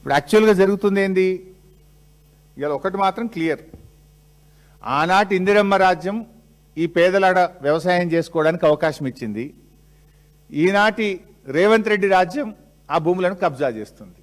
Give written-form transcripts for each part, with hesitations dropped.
ఇప్పుడు యాక్చువల్గా జరుగుతుంది ఏంది? ఇవాళ ఒకటి మాత్రం క్లియర్, ఆనాటి ఇందిరమ్మ రాజ్యం ఈ పేదలాడ వ్యవసాయం చేసుకోవడానికి అవకాశం ఇచ్చింది. ఈనాటి రేవంత్ రెడ్డి రాజ్యం ఆ భూములను కబ్జా చేస్తుంది.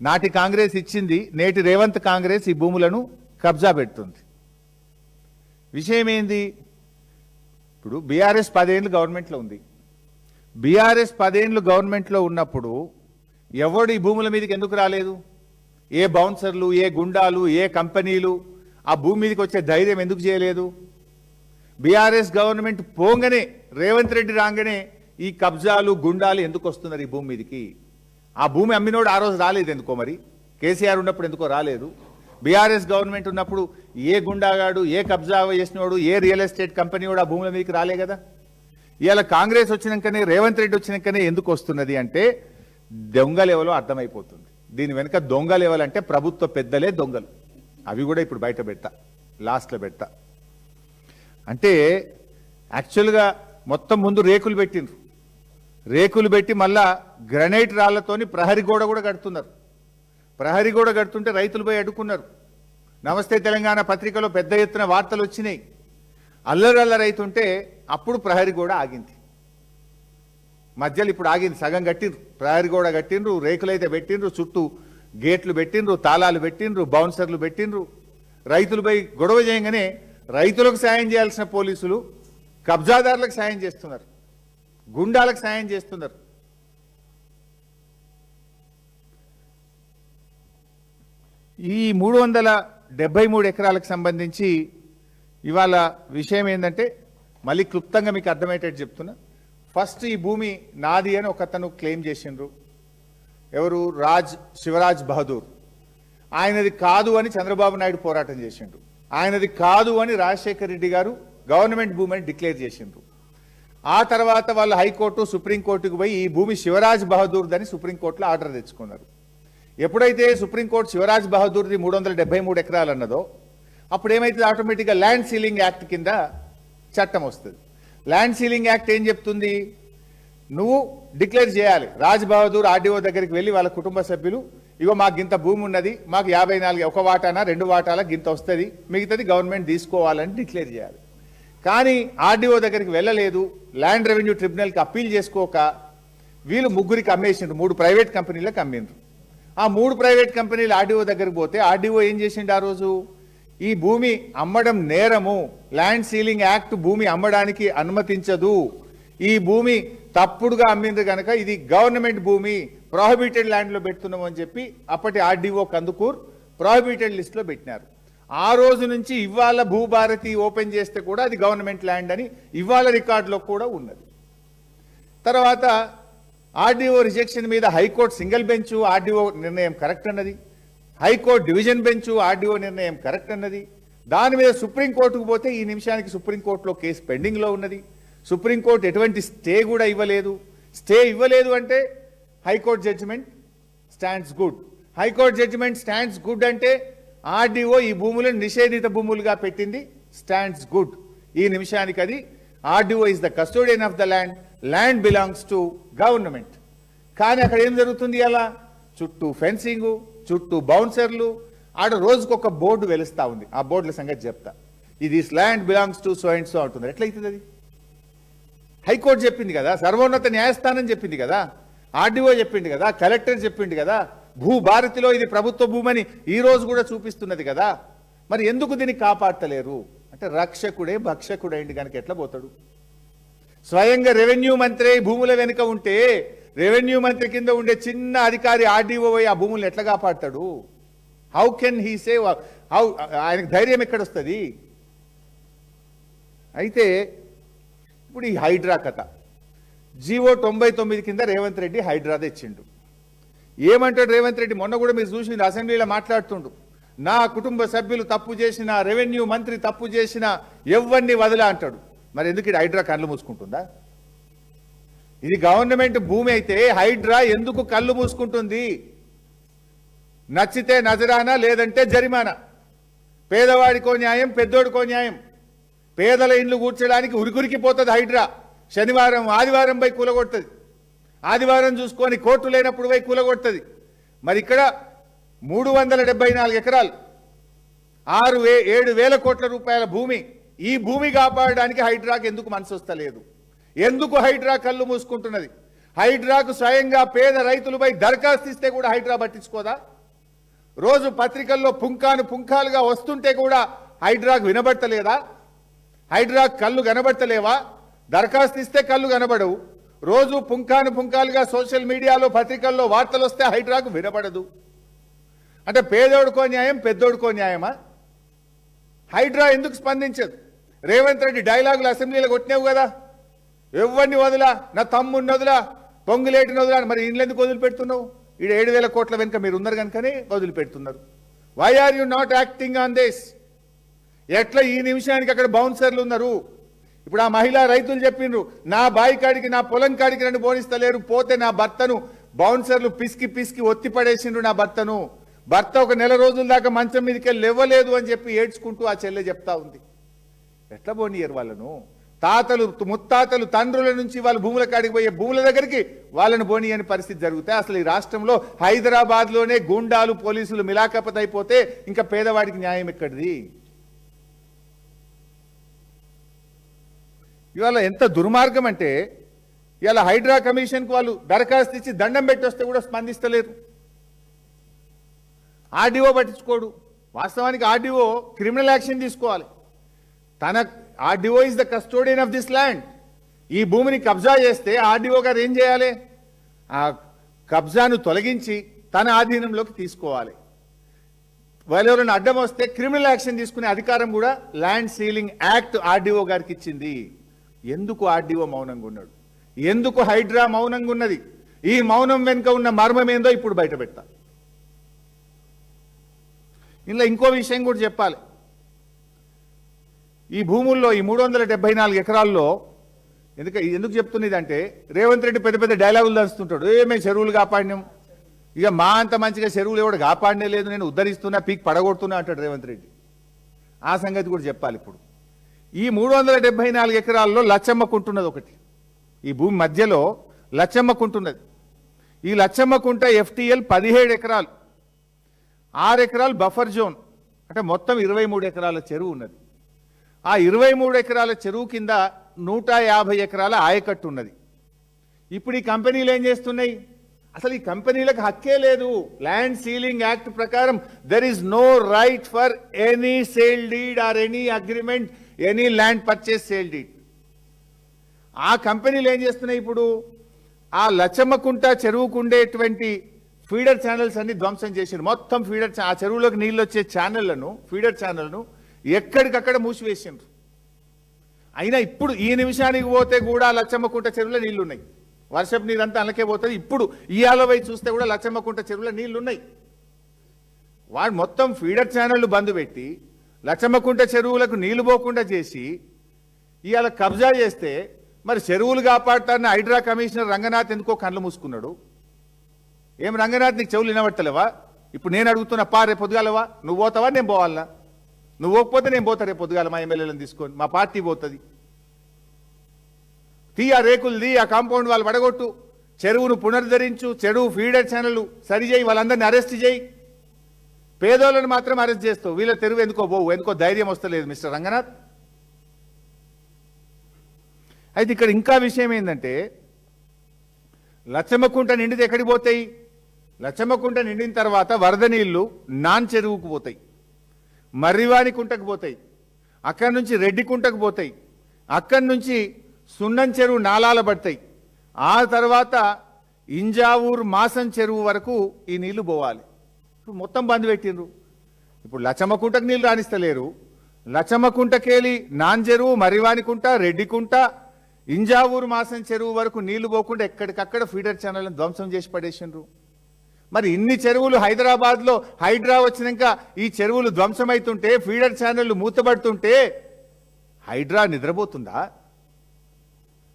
నాటి కాంగ్రెస్ ఇచ్చింది, నేటి రేవంత్ కాంగ్రెస్ ఈ భూములను కబ్జా పెడుతుంది. విషయం ఏంది? ఇప్పుడు బీఆర్ఎస్ 10 ఏళ్ళు గవర్నమెంట్లో ఉంది. బీఆర్ఎస్ 10 ఏళ్ళు గవర్నమెంట్లో ఉన్నప్పుడు ఎవడు ఈ భూముల మీదకి ఎందుకు రాలేదు? ఏ బౌన్సర్లు, ఏ గుండాలు, ఏ కంపెనీలు ఆ భూమి మీదకి వచ్చే ధైర్యం ఎందుకు చేయలేదు? బీఆర్ఎస్ గవర్నమెంట్ పోంగనే రేవంత్ రెడ్డి రాగానే ఈ కబ్జాలు గుండాలు ఎందుకు వస్తున్నారు ఈ భూమి మీదకి? ఆ భూమి అమ్మినోడు ఆ రోజు రాలేదు ఎందుకో, మరి కేసీఆర్ ఉన్నప్పుడు ఎందుకో రాలేదు? బీఆర్ఎస్ గవర్నమెంట్ ఉన్నప్పుడు ఏ గుండాగాడు, ఏ కబ్జా చేసినోడు, ఏ రియల్ ఎస్టేట్ కంపెనీ కూడా ఆ భూముల మీదకి రాలే కదా. ఇవాళ కాంగ్రెస్ వచ్చినాకనే, రేవంత్ రెడ్డి వచ్చినాకనే ఎందుకు వస్తున్నది అంటే దొంగ లెవెలో అర్థమైపోతుంది. దీని వెనుక దొంగ లెవెల్ అంటే ప్రభుత్వ పెద్దలే దొంగలు. అవి కూడా ఇప్పుడు బయట పెడతా, లాస్ట్లో పెడతా. అంటే యాక్చువల్గా మొత్తం ముందు రేకులు పెట్టిండ్రు, రేకులు పెట్టి మళ్ళా గ్రనైట్ రాళ్లతోని ప్రహరీ గోడ కూడా కడుతున్నారు. ప్రహరీ గోడ కడుతుంటే రైతులు పోయి అడ్డుకున్నారు. నమస్తే తెలంగాణ పత్రికలో పెద్ద ఎత్తున వార్తలు వచ్చినాయి. అల్లరైతుంటే అప్పుడు ప్రహరీ గోడ ఆగింది. మధ్యలో ఇప్పుడు ఆగింది, సగం కట్టిండ్రు, ప్రహరీ గోడ కట్టిండ్రు, రేకులైతే పెట్టిండ్రు, చుట్టూ గేట్లు పెట్టిండ్రు, తాళాలు పెట్టిండ్రు, బౌన్సర్లు పెట్టిండ్రు. రైతులు పోయి గొడవ చేయగానే రైతులకు సాయం చేయాల్సిన పోలీసులు కబ్జాదారులకు సాయం చేస్తున్నారు, గుండాలకు సాయం చేస్తున్నారు. ఈ 373 ఎకరాలకు సంబంధించి ఇవాళ విషయం ఏంటంటే మళ్ళీ క్లుప్తంగా మీకు అర్థమయ్యేటట్టు చెప్తున్నా. ఫస్ట్ ఈ భూమి నాది అని ఒకతను క్లెయిమ్ చేసిండ్రు. ఎవరు? శివరాజ్ బహదూర్. ఆయనది కాదు అని చంద్రబాబు నాయుడు పోరాటం చేసిండ్రు. ఆయనది కాదు అని రాజశేఖర రెడ్డి గారు గవర్నమెంట్ భూమి అని డిక్లేర్ చేసిండ్రు. ఆ తర్వాత వాళ్ళు హైకోర్టు, సుప్రీంకోర్టుకు పోయి ఈ భూమి శివరాజ్ బహదూర్దని సుప్రీంకోర్టులో ఆర్డర్ తెచ్చుకున్నారు. ఎప్పుడైతే సుప్రీంకోర్టు శివరాజ్ బహదూర్ది 373 ఎకరాలు అన్నదో అప్పుడు ఏమైతుంది? ఆటోమేటిక్గా ల్యాండ్ సీలింగ్ యాక్ట్ కింద చట్టం వస్తుంది. ల్యాండ్ సీలింగ్ యాక్ట్ ఏం చెప్తుంది? నువ్వు డిక్లేర్ చేయాలి. రాజ్ బహదూర్ ఆర్డీఓ దగ్గరికి వెళ్ళి వాళ్ళ కుటుంబ సభ్యులు, ఇగో మాకు గింత భూమి ఉన్నది, మాకు 54 ఒక వాటానా 2 వాటాల గింత వస్తుంది, మిగతాది గవర్నమెంట్ తీసుకోవాలని డిక్లేర్ చేయాలి. కానీ ఆర్డీఓ దగ్గరికి వెళ్ళలేదు, ల్యాండ్ రెవెన్యూ ట్రిబ్యునల్కి అప్పీల్ చేసుకోక వీళ్ళు ముగ్గురికి అమ్మేసిండ్రు, 3 ప్రైవేట్ కంపెనీలకు అమ్మిండ్రు. ఆ 3 ప్రైవేట్ కంపెనీలు ఆర్డీఓ దగ్గరికి పోతే ఆర్డీఓ ఏం చేసిండు? ఆ రోజు ఈ భూమి అమ్మడం నేరము, ల్యాండ్ సీలింగ్ యాక్ట్ భూమి అమ్మడానికి అనుమతించదు, ఈ భూమి తప్పుడుగా అమ్మింది కనుక ఇది గవర్నమెంట్ భూమి, ప్రొహిబిటెడ్ ల్యాండ్లో పెడుతున్నాము అని చెప్పి అప్పటి ఆర్డీఓ కందుకూర్ ప్రొహిబిటెడ్ లిస్ట్లో పెట్టినారు. ఆ రోజు నుంచి ఇవాళ భూభారతి ఓపెన్ చేస్తే కూడా అది గవర్నమెంట్ ల్యాండ్ అని ఇవాళ రికార్డులో కూడా ఉన్నది. తర్వాత ఆర్డీఓ రిజెక్షన్ మీద హైకోర్టు సింగిల్ బెంచ్ ఆర్డీఓ నిర్ణయం కరెక్ట్ అన్నది, హైకోర్టు డివిజన్ బెంచ్ ఆర్డీఓ నిర్ణయం కరెక్ట్ అన్నది. దాని మీద సుప్రీంకోర్టుకు పోతే ఈ నిమిషానికి సుప్రీంకోర్టులో కేసు పెండింగ్లో ఉన్నది. సుప్రీంకోర్టు ఎటువంటి స్టే కూడా ఇవ్వలేదు. స్టే ఇవ్వలేదు అంటే high court judgment stands good. High court judgment stands good అంటే ఆర్డీఓ ఈ భూములను నిషేధిత భూములుగా పెట్టింది, స్టాండ్స్ గుడ్. ఈ నిమిషానికి అది RDO is the custodian of the land, land belongs to government. కానీ అక్కడ ఏం జరుగుతుంది? అలా చుట్టూ ఫెన్సింగు, చుట్టూ బౌన్సర్లు, ఆడ రోజుకొక బోర్డు వెలుస్తా ఉంది. ఆ బోర్డుల సంగతి చెప్తా. ఇది land belongs to so and so అంటుంది. ఎట్లయితుంది అది? హైకోర్టు చెప్పింది కదా, సర్వోన్నత న్యాయస్థానం చెప్పింది కదా, ఆర్డీఓ చెప్పింది కదా, కలెక్టర్ చెప్పింది కదా, భూభారతిలో ఇది ప్రభుత్వ భూమని ఈ రోజు కూడా చూపిస్తున్నది కదా. మరి ఎందుకు దీన్ని కాపాడతలేరు అంటే రక్షకుడే భక్షకుడైంది కనుక ఎట్లా పోతాడు? స్వయంగా రెవెన్యూ మంత్రి భూముల వెనుక ఉంటే రెవెన్యూ మంత్రి కింద ఉండే చిన్న అధికారి ఆర్డీఓ ఆ భూములను ఎట్లా కాపాడతాడు? How can he save? How? ఆయనకు ధైర్యం ఎక్కడొస్తుంది? అయితే ఇప్పుడు ఈ హైడ్రా కథ, జీవో 99 కింద రేవంత్ రెడ్డి హైడ్రా తెచ్చిండు. ఏమంటాడు రేవంత్ రెడ్డి? మొన్న కూడా మీరు చూసి అసెంబ్లీలో మాట్లాడుతుండు, నా కుటుంబ సభ్యులు తప్పు చేసిన, రెవెన్యూ మంత్రి తప్పు చేసిన ఎవరిని వదిలా అంటాడు. మరి ఎందుకు ఇది హైడ్రా కళ్ళు మూసుకుంటుందా? ఇది గవర్నమెంట్ భూమి అయితే హైడ్రా ఎందుకు కళ్ళు మూసుకుంటుంది? నచ్చితే నజరానా, లేదంటే జరిమానా. పేదవాడికో న్యాయం, పెద్దోడికో న్యాయం. పేదల ఇండ్లు కూర్చోడానికి ఉరికురికిపోతుంది హైడ్రా. శనివారం ఆదివారం పోయి కూలగొడుతుంది, ఆదివారం చూసుకొని కోర్టు లేనప్పుడు పోయి కూలగొడుతుంది. మరి ఇక్కడ 374 ఎకరాలు 7,000 కోట్ల రూపాయల భూమి. ఈ భూమి కాపాడడానికి హైడ్రాకు ఎందుకు మనసు వస్తలేదు? ఎందుకు హైడ్రా కళ్ళు మూసుకుంటున్నది? హైడ్రాకు స్వయంగా పేద రైతులపై దరఖాస్తు ఇస్తే కూడా హైడ్రా పట్టించుకోదా? రోజు పత్రికల్లో పుంఖాలుగా వస్తుంటే కూడా హైడ్రాకు వినబడతలేదా? హైడ్రాకు కళ్ళు కనబడతలేవా? దరఖాస్తు ఇస్తే కళ్ళు కనబడవు. రోజు పుంఖాలుగా సోషల్ మీడియాలో పత్రికల్లో వార్తలు వస్తే హైడ్రాకు వినబడదు. అంటే పేదోడుకో న్యాయం, పెద్దోడుకో న్యాయమా? హైడ్రా ఎందుకు స్పందించదు? రేవంత్ రెడ్డి డైలాగులు అసెంబ్లీలో కొట్టినావు కదా, ఎవరిని వదిలా, నా తమ్ముడిని వదిలా, పొంగులేటిని వదిలా, మరి ఇండ్లు ఎందుకు వదిలిపెడుతున్నావు? ఈ 7,000 కోట్ల వెనుక మీరు ఉన్నారు కనుకనే వదిలిపెడుతున్నారు. Why are you not acting on this? ఎట్లా ఈ నిమిషానికి అక్కడ బౌన్సర్లు ఉన్నారు? ఇప్పుడు ఆ మహిళా రైతులు చెప్పిండ్రు, నా బాయి కాడికి, నా పొలం కాడికి నన్ను పోనిస్తలేరు, పోతే నా భర్తను బౌన్సర్లు పిసికి ఒత్తి పడేసిండ్రు. నా భర్త ఒక నెల రోజుల దాకా మంచం మీదకి వెళ్ళి లేవలేదు అని చెప్పి ఏడ్చుకుంటూ ఆ చెల్లె చెప్తా ఉంది. ఎట్లా పోనీయరు వాళ్ళను? తాతలు ముత్తాతలు తండ్రుల నుంచి వాళ్ళ భూముల కాడికి పోయే భూముల దగ్గరికి వాళ్ళని పోనీయని పరిస్థితి జరుగుతాయి. అసలు ఈ రాష్ట్రంలో హైదరాబాద్లోనే గూండాలు పోలీసులు మిలాఖపత్ అయిపోతే ఇంకా పేదవాడికి న్యాయం ఎక్కడిది? ఇవాళ ఎంత దుర్మార్గం అంటే, ఇవాళ హైడ్రా కమిషన్కు వాళ్ళు దరఖాస్తు ఇచ్చి దండం పెట్టి వస్తే కూడా స్పందిస్తలేరు. ఆర్డీఓ పట్టించుకోడు. వాస్తవానికి ఆర్డీఓ క్రిమినల్ యాక్షన్ తీసుకోవాలి. RDO is the custodian of this land. ఈ భూమిని కబ్జా చేస్తే ఆర్డీఓ గారు ఏం చేయాలి? ఆ కబ్జాను తొలగించి తన ఆధీనంలోకి తీసుకోవాలి. వాళ్ళెవరైనా అడ్డం వస్తే క్రిమినల్ యాక్షన్ తీసుకునే అధికారం కూడా ల్యాండ్ సీలింగ్ యాక్ట్ ఆర్డీఓ గారికి ఇచ్చింది. ఎందుకు ఆర్డీఓ మౌనంగా ఉన్నాడు? ఎందుకు హైడ్రా మౌనంగా ఉన్నది? ఈ మౌనం వెనుక ఉన్న మర్మం ఏందో ఇప్పుడు బయట పెడతా. ఇందులో ఇంకో విషయం కూడా చెప్పాలి. ఈ భూముల్లో ఈ 374 ఎకరాల్లో ఎందుకు చెప్తున్నదంటే, రేవంత్ రెడ్డి పెద్ద పెద్ద డైలాగులు దంచుతుంటాడు. మేము చెరువులు కాపాడినాం, ఇక మా అంత మంచిగా చెరువులు ఎవడు కాపాడనే లేదు, నేను ఉద్ధరిస్తున్నా, పీక్ పడగొడుతున్నా అంటాడు రేవంత్ రెడ్డి. ఆ సంగతి కూడా చెప్పాలి. ఇప్పుడు ఈ 374 ఎకరాల్లో లచ్చమ్మకుంటున్నది ఒకటి. ఈ భూమి మధ్యలో లచ్చమ్మకుంటున్నది. ఈ లచ్చమ్మకుంట FTL 17 ఎకరాలు, 6 ఎకరాలు బఫర్ జోన్, అంటే మొత్తం 23 ఎకరాల చెరువు ఉన్నది. ఆ 23 ఎకరాల చెరువు కింద 150 ఎకరాల ఆయకట్టు ఉన్నది. ఇప్పుడు ఈ కంపెనీలు ఏం చేస్తున్నాయి? అసలు ఈ కంపెనీలకు హక్కే లేదు. ల్యాండ్ సీలింగ్ యాక్ట్ ప్రకారం there is no right for any sale deed or any agreement, any land purchase sale deed. ఆ కంపెనీలు ఏం చేస్తున్నాయి? ఇప్పుడు ఆ లచ్చమ్మకుంట చెరువుకు ఉండేటువంటి ఫీడర్ ఛానల్స్ అన్ని ధ్వంసం చేసారు. మొత్తం ఆ చెరువులోకి నీళ్ళు వచ్చే ఫీడర్ ఛానల్ను ఎక్కడికక్కడ మూసివేసిండ్రు. అయినా ఇప్పుడు ఈ నిమిషానికి పోతే కూడా లచ్చమ్మకుంట చెరువులో నీళ్లు ఉన్నాయి. వర్షపు నీరంతా అలకే పోతుంది. ఇప్పుడు ఇయాల పోయి చూస్తే కూడా లచ్చమ్మకుంట చెరువులో నీళ్లు ఉన్నాయి. వాడు మొత్తం ఫీడర్ ఛానళ్లు బంద్ పెట్టి లచ్చమ్మకుంట చెరువులకు నీళ్లు పోకుండా చేసి ఇవాళ కబ్జా చేస్తే, మరి చెరువులు కాపాడతారని హైడ్రా కమిషనర్ రంగనాథ్ ఎందుకో కళ్ళు మూసుకున్నాడు. ఏం రంగనాథ్, నీకు చెవులు వినబడతలేవా? ఇప్పుడు నేను అడుగుతున్నా, రేపు పొద్దుగాలవా? నువ్వు పోతావా, నేను పోవాలనా? నువ్వు పోకపోతే నేను పోతా రేపు పొద్దుగాల, మా ఎమ్మెల్యేలను తీసుకొని, మా పార్టీ పోతుంది. ఆ రేకులు ఆ కాంపౌండ్ వాళ్ళు పడగొట్టు, చెరువును పునరుద్ధరించు, చెరువు ఫీడర్ ఛానల్ సరిచేయి, వాళ్ళందరినీ అరెస్ట్ చేయి. పేదోళ్ళని మాత్రం అరెస్ట్ చేస్తావు, వీళ్ళ తెరువు ఎందుకో ధైర్యం వస్తలేదు మిస్టర్ రంగనాథ్. అయితే ఇక్కడ ఇంకా విషయం ఏంటంటే, లచ్చమ్మకుంట నిండితే ఎక్కడికి పోతాయి? లచ్చమ్మకుంట నిండిన తర్వాత వరద నీళ్లు నాన్ చెరువుకు పోతాయి, మర్రివాణి కుంటకు పోతాయి, అక్కడి నుంచి రెడ్డి కుంటకు పోతాయి, అక్కడి నుంచి సున్నం చెరువు నాలాల పడతాయి, ఆ తర్వాత ఇంజావూరు మాసం చెరువు వరకు ఈ నీళ్లు పోవాలి. ఇప్పుడు మొత్తం బంద్ పెట్టిండ్రు. ఇప్పుడు లచ్చమ్మకుంటకు నీళ్లు రాణిస్తలేరు. లచ్చమ్మకుంటకేలి నాన్ చెరువు, మర్రివాణి కుంట, రెడ్డి కుంట, ఇంజావూరు మాసం చెరువు వరకు నీళ్లు పోకుండా ఎక్కడికక్కడ ఫీడర్ ఛానల్ని ధ్వంసం చేసి పడేసిండ్రు. మరి ఇన్ని చెరువులు హైదరాబాద్లో హైడ్రా వచ్చినాక ఈ చెరువులు ధ్వంసమవుతుంటే, ఫీడర్ ఛానళ్లు మూతబడుతుంటే హైడ్రా నిద్రపోతుందా?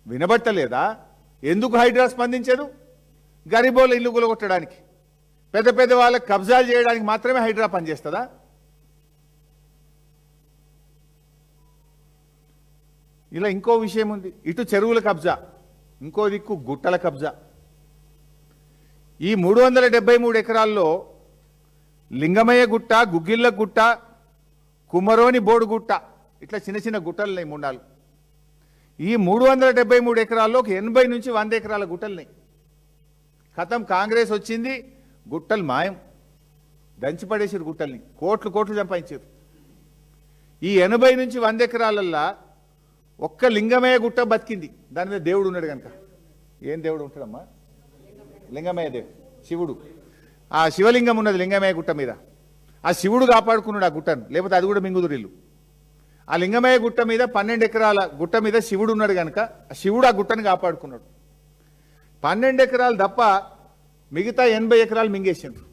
వినబట్టలేదా? ఎందుకు హైడ్రా స్పందించదు? గరీబోళ్ళ ఇల్లు కూలగొట్టడానికి, పెద్ద పెద్ద వాళ్ళకి కబ్జాలు చేయడానికి మాత్రమే హైడ్రా పనిచేస్తుందా? ఇలా ఇంకో విషయం ఉంది. ఇటు చెరువుల కబ్జా, ఇంకో దిక్కు గుట్టల కబ్జా. ఈ 373 ఎకరాల్లో లింగమయ్య గుట్ట, గుగ్గిళ్ళ గుట్ట, కుమరోని బోడు గుట్ట, ఇట్లా చిన్న చిన్న గుట్టలున్నాయి 3-4. ఈ 373 ఎకరాల్లో ఒక 80 నుంచి 100 ఎకరాల గుట్టలున్నాయి. ఖతం కాంగ్రెస్ వచ్చింది, గుట్టలు మాయం, దంచిపడేసారు గుట్టల్ని, కోట్లు కోట్లు సంపాదించారు. ఈ 80 నుంచి 100 ఎకరాలల్లా ఒక్క లింగమయ్య గుట్ట బతికింది. దాని మీద దేవుడు ఉన్నాడు కనుక. ఏం దేవుడు ఉంటాడమ్మా? లింగమయ్య దేవుడు, శివుడు. ఆ శివలింగం ఉన్నది లింగమయ్య గుట్ట మీద. ఆ శివుడు కాపాడుకున్నాడు ఆ గుట్టను, లేకపోతే అది కూడా మింగుదురిల్లు. ఆ లింగమయ్య గుట్ట మీద 12 ఎకరాల గుట్ట మీద శివుడు ఉన్నాడు కనుక ఆ శివుడు ఆ గుట్టను కాపాడుకున్నాడు. 12 ఎకరాలు తప్ప మిగతా 80 ఎకరాలు మింగేసిండ్రు.